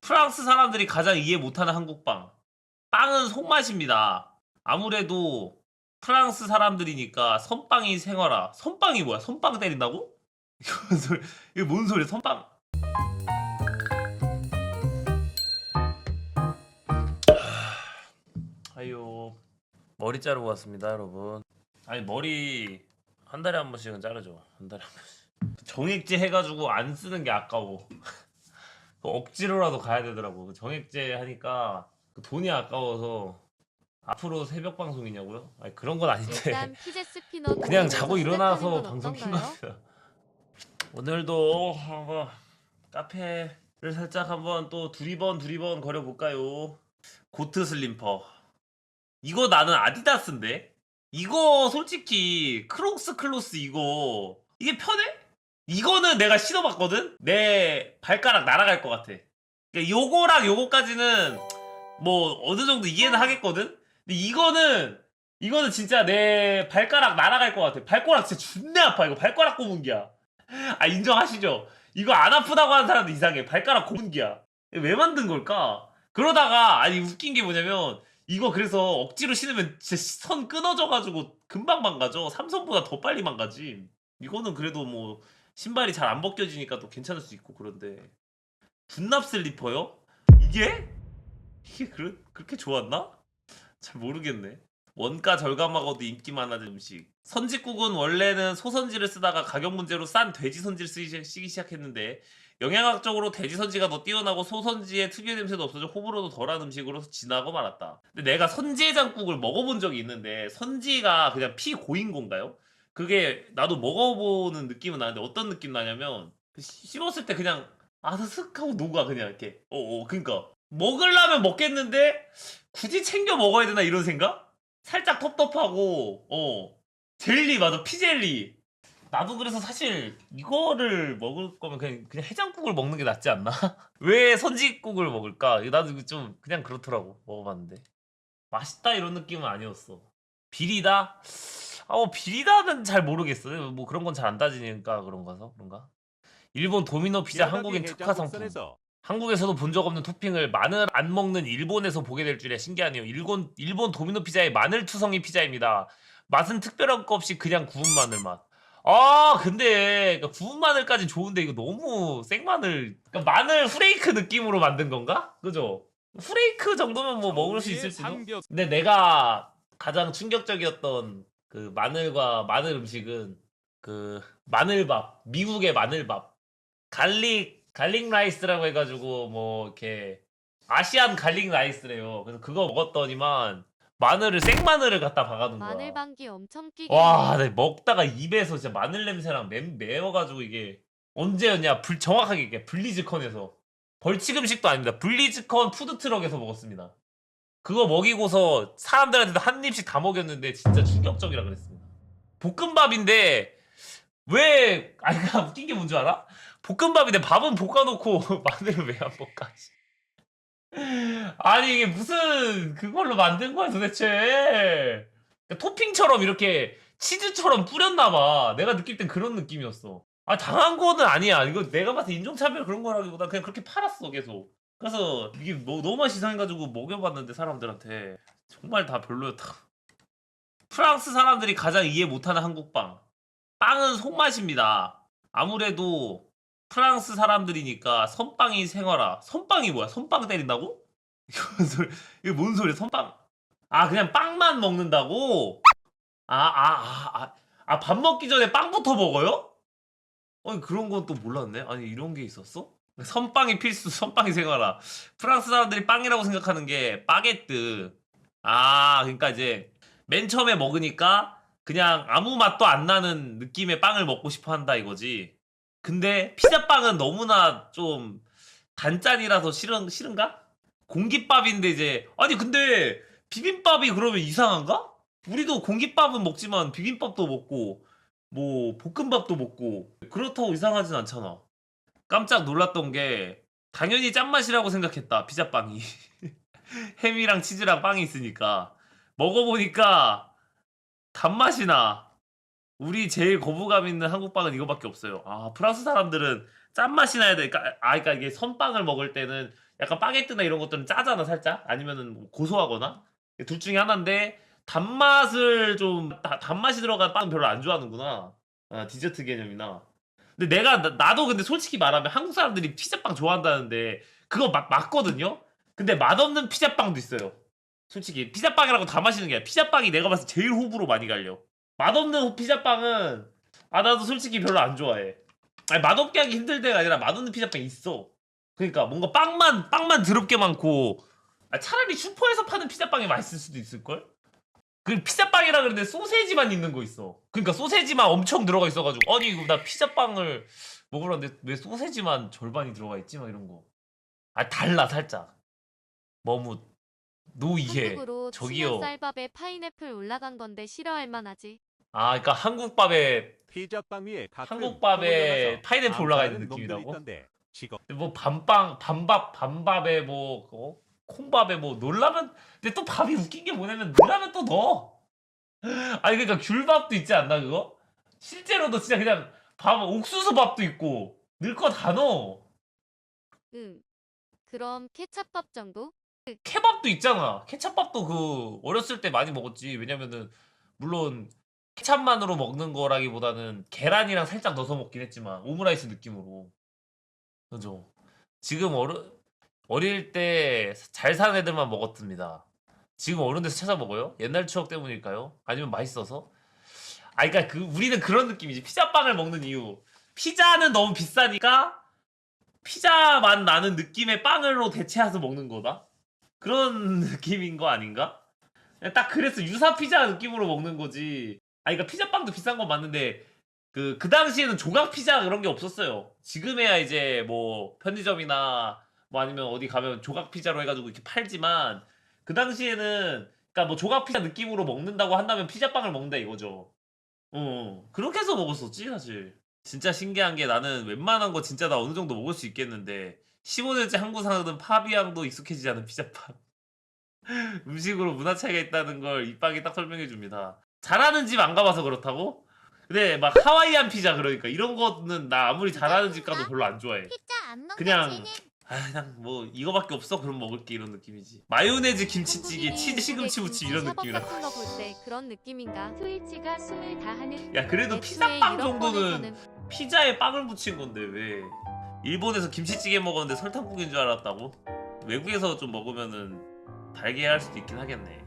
프랑스 사람들이 가장 이해 못하는 한국빵. 빵은 손맛입니다. 아무래도 프랑스 사람들이니까 선빵이 생활화. 선빵이 뭐야? 선빵 때린다고? 이거 뭔 소리? 이거 뭔 소리야? 선빵. 아유, 머리 자르고 왔습니다, 여러분. 아니 머리 한 달에 한 번씩은 자르죠. 한 달에 한 번씩. 정액제 해가지고 안 쓰는 게 아까워. 억지로라도 가야 되더라고. 정액제 하니까 돈이 아까워서. 앞으로 새벽 방송이냐고요? 아니 그런 건 아닌데 일단 피제 스피너 그냥 자고 일어나서 건 방송 킨 어떤가요? 거예요. 오늘도 한번 카페를 살짝 한번 또 두리번 거려볼까요? 고트 슬림퍼. 이거 나는 아디다스인데? 이거 솔직히 크록스 클로스 이게 편해? 이거는 내가 신어봤거든? 내 발가락 날아갈 것 같아. 그러니까 요거랑 요거까지는 뭐 어느 정도 이해는 하겠거든? 근데 이거는 진짜 내 발가락 날아갈 것 같아. 발가락 진짜 존나 아파. 이거 발가락 고문기야. 아 인정하시죠? 이거 안 아프다고 하는 사람도 이상해. 발가락 고문기야. 왜 만든 걸까? 그러다가 아니 웃긴 게 뭐냐면 이거 그래서 억지로 신으면 진짜 선 끊어져가지고 금방 망가져. 삼선보다 더 빨리 망가지. 이거는 그래도 뭐 신발이 잘 안 벗겨지니까 또 괜찮을 수 있고 그런데 분납 슬리퍼요? 이게 그렇게 좋았나? 잘 모르겠네. 원가 절감하고도 인기 많아진 음식. 선짓국은 원래는 소선지를 쓰다가 가격 문제로 싼 돼지 선지를 쓰기 시작했는데 영양학적으로 돼지 선지가 더 뛰어나고 소선지의 특유의 냄새도 없어져 호불호도 덜한 음식으로 지나고 말았다. 근데 내가 선지해장국을 먹어본 적이 있는데 선지가 그냥 피 고인 건가요? 그게 나도 먹어보는 느낌은 나는데 어떤 느낌 나냐면 씹었을 때 그냥 아스슥하고 녹아 그냥 이렇게 그니까 먹으려면 먹겠는데 굳이 챙겨 먹어야 되나 이런 생각? 살짝 텁텁하고 젤리 맞아 피젤리. 나도 그래서 사실 이거를 먹을 거면 그냥 해장국을 먹는 게 낫지 않나? 왜 선지국을 먹을까? 나도 이거 좀 그냥 그렇더라고 먹어봤는데 맛있다 이런 느낌은 아니었어. 비리다? 비리다는 잘 모르겠어. 뭐 그런 건 잘 안 따지니까 그런가? 일본 도미노 피자 한국인 특화 상품. 한국에서도 본 적 없는 토핑을 마늘 안 먹는 일본에서 보게 될 줄이야 신기하네요. 일본 도미노 피자의 마늘 투성이 피자입니다. 맛은 특별한 거 없이 그냥 구운 마늘 맛. 근데 그러니까 구운 마늘까지 좋은데 이거 너무 생마늘, 그러니까 마늘 후레이크 느낌으로 만든 건가? 그죠? 후레이크 정도면 뭐 먹을 수 있을지도. 근데 내가 가장 충격적이었던 그 마늘과 마늘 음식은 그 마늘밥, 미국의 마늘밥. 갈릭 라이스라고 해가지고 뭐 이렇게 아시안 갈릭 라이스래요. 그래서 그거 먹었더니만 생마늘을 갖다 박아둔 거야. 마늘 방기 엄청 끼게. 와, 내 먹다가 입에서 진짜 마늘 냄새랑 매워가지고 이게 언제였냐? 정확하게 이게 블리즈컨에서 벌칙 음식도 아닙니다. 블리즈컨 푸드트럭에서 먹었습니다. 그거 먹이고서 사람들한테도 한 입씩 다 먹였는데 진짜 충격적이라 그랬습니다. 볶음밥인데 그러니까 웃긴 게 뭔 줄 알아? 볶음밥인데 밥은 볶아놓고 마늘을 왜 안 볶아? 아니 이게 무슨 그걸로 만든 거야 도대체? 그러니까 토핑처럼 이렇게 치즈처럼 뿌렸나봐. 내가 느낄 땐 그런 느낌이었어. 당한 거는 아니야. 이거 내가 봤을 때 인종차별 그런 거라기보다 그냥 그렇게 팔았어 계속. 그래서 이게 뭐 너무 맛이 이상해가지고 먹여봤는데 사람들한테 정말 다 별로였다. 프랑스 사람들이 가장 이해 못하는 한국빵. 빵은 손맛입니다. 아무래도 프랑스 사람들이니까 선빵이 생활화. 선빵이 뭐야? 선빵 때린다고? 이거 뭔 소리야? 선빵. 그냥 빵만 먹는다고? 밥 먹기 전에 빵부터 먹어요? 아니 그런 건 또 몰랐네. 아니 이런 게 있었어? 선빵이 필수, 선빵이 생활화. 프랑스 사람들이 빵이라고 생각하는 게 바게트. 그러니까 이제 맨 처음에 먹으니까 그냥 아무 맛도 안 나는 느낌의 빵을 먹고 싶어 한다 이거지. 근데 피자빵은 너무나 좀 단짠이라서 싫은가? 공깃밥인데 이제 근데 비빔밥이 그러면 이상한가? 우리도 공깃밥은 먹지만 비빔밥도 먹고 뭐 볶음밥도 먹고 그렇다고 이상하진 않잖아. 깜짝 놀랐던 게 당연히 짠맛이라고 생각했다 피자빵이. 햄이랑 치즈랑 빵이 있으니까 먹어보니까 단맛이 나. 우리 제일 거부감 있는 한국빵은 이거밖에 없어요. 프랑스 사람들은 짠맛이 나야 돼. 그러니까 이게 선빵을 먹을 때는 약간 바게트나 이런 것들은 짜잖아 살짝 아니면은 뭐 고소하거나 둘 중에 하나인데 단맛을 좀 단맛이 들어간 빵은 별로 안 좋아하는구나. 아, 디저트 개념이나. 근데 나도 근데 솔직히 말하면 한국 사람들이 피자빵 좋아한다는데 그거 맞거든요. 근데 맛없는 피자빵도 있어요. 솔직히 피자빵이라고 다 마시는 게 아니라 피자빵이 내가 봤을 때 제일 호불호 많이 갈려. 맛없는 피자빵은 나도 솔직히 별로 안 좋아해. 아니 맛없게 하기 힘들 때가 아니라 맛없는 피자빵 있어. 그러니까 뭔가 빵만 더럽게 많고 차라리 슈퍼에서 파는 피자빵이 맛있을 수도 있을걸? 그 피자빵이라 그러는데 소세지만 있는 거 있어. 그러니까 소세지만 엄청 들어가 있어가지고 아니 이거 나 피자빵을 먹으려는데 왜 소세지만 절반이 들어가 있지? 막 이런 거. 달라 살짝. 너무 노이해. 한국으로 저기요. 쌀밥에 파인애플 올라간 건데 싫어할 만하지. 그러니까 한국밥에 피자빵 위에 가끔 한국밥에 파인애플 올라가 있는 놈들이 느낌이라고? 있던데, 직업 뭐 반밥에 뭐 콩밥에 뭐 놀라면 근데 또 밥이 웃긴 게 뭐냐면 넣으라면 또 넣어. 아니 그러니까 귤밥도 있지 않나 그거? 실제로도 진짜 그냥 밥 옥수수 밥도 있고 넣을 거 다 넣어. 응. 그럼 케찹밥 정도? 케밥도 있잖아. 케찹밥도 그 어렸을 때 많이 먹었지. 왜냐면은 물론 케찹만으로 먹는 거라기보다는 계란이랑 살짝 넣어서 먹긴 했지만 오므라이스 느낌으로. 그죠? 지금 어릴 때 잘 사는 애들만 먹었습니다. 지금 어른 돼서 찾아 먹어요? 옛날 추억 때문일까요? 아니면 맛있어서? 그러니까 우리는 그런 느낌이지. 피자빵을 먹는 이유. 피자는 너무 비싸니까 피자 맛 나는 느낌의 빵으로 대체해서 먹는 거다. 그런 느낌인 거 아닌가? 그냥 딱 그래서 유사 피자 느낌으로 먹는 거지. 그러니까 피자빵도 비싼 건 맞는데 그 당시에는 조각 피자 그런 게 없었어요. 지금에야 이제 뭐 편의점이나 뭐 아니면 어디 가면 조각 피자로 해가지고 이렇게 팔지만 그 당시에는 그러니까 뭐 조각 피자 느낌으로 먹는다고 한다면 피자빵을 먹는다 이거죠. 그렇게 해서 먹었었지 사실. 진짜 신기한 게 나는 웬만한 거 진짜 다 어느 정도 먹을 수 있겠는데 15년째 한국 사는 파비앙도 익숙해지지 않은 피자빵. 음식으로 문화 차이가 있다는 걸 이 빵이 딱 설명해 줍니다. 잘하는 집 안 가봐서 그렇다고? 근데 막 하와이안 피자 그러니까 이런 거는 나 아무리 잘하는 집 가도 별로 안 좋아해. 피자 안 먹는 그냥 쟤는 그냥 뭐 이거밖에 없어 그럼 먹을게 이런 느낌이지. 마요네즈 김치찌개 치즈 시금치 무침 이런 샤법 느낌이라. 같은 거 볼 때 그런 느낌인가? 트위치가 숨을 다하는 야 그래도 애초에 피자빵 이런 정도는 거에서는 피자에 빵을 붙인 건데 왜 일본에서 김치찌개 먹었는데 설탕국인 줄 알았다고? 외국에서 좀 먹으면은 달게 할 수도 있긴 하겠네.